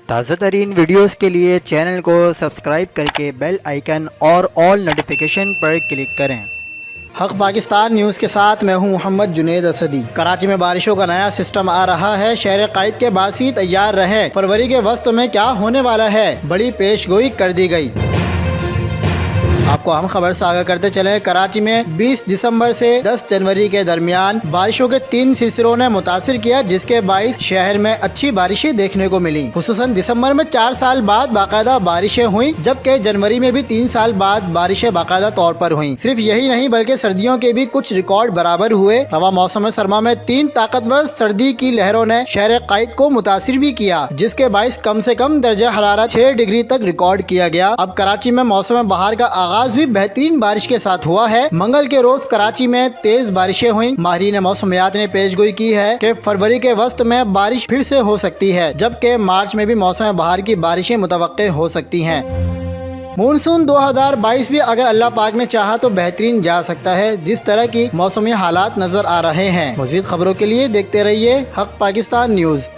تازہ ترین ویڈیوز کے لیے چینل کو سبسکرائب کر کے بیل آئیکن اور آل نوٹیفیکیشن پر کلک کریں۔ حق پاکستان نیوز کے ساتھ میں ہوں محمد جنید اسدی۔ کراچی میں بارشوں کا نیا سسٹم آ رہا ہے، شہر قائد کے باعث تیار رہیں۔ فروری کے وسط میں کیا ہونے والا ہے، بڑی پیش گوئی کر دی گئی۔ آپ کو اہم خبر سے آگاہ کرتے چلیں، کراچی میں 20 دسمبر سے 10 جنوری کے درمیان بارشوں کے 3 سلسلوں نے متاثر کیا، جس کے باعث شہر میں اچھی بارشیں دیکھنے کو ملی۔ خصوصاً دسمبر میں 4 سال بعد باقاعدہ بارشیں ہوئیں، جبکہ جنوری میں بھی 3 سال بعد بارشیں باقاعدہ طور پر ہوئیں۔ صرف یہی نہیں بلکہ سردیوں کے بھی کچھ ریکارڈ برابر ہوئے۔ رواں موسم سرما میں 3 طاقتور سردی کی لہروں نے شہر قائد کو متاثر بھی کیا، جس کے باعث کم سے کم درجہ حرارت 6 ڈگری تک ریکارڈ کیا گیا۔ اب کراچی میں موسم بہار کا آغاز بھی بہترین بارش کے ساتھ ہوا ہے۔ منگل کے روز کراچی میں تیز بارشیں ہوئیں۔ ماہرین موسمیات نے پیش گوئی کی ہے کہ فروری کے وسط میں بارش پھر سے ہو سکتی ہے، جبکہ مارچ میں بھی موسم بہار کی بارشیں متوقع ہو سکتی ہیں۔ مونسون 2022 بھی اگر اللہ پاک نے چاہا تو بہترین جا سکتا ہے، جس طرح کی موسمی حالات نظر آ رہے ہیں۔ مزید خبروں کے لیے دیکھتے رہیے حق پاکستان نیوز۔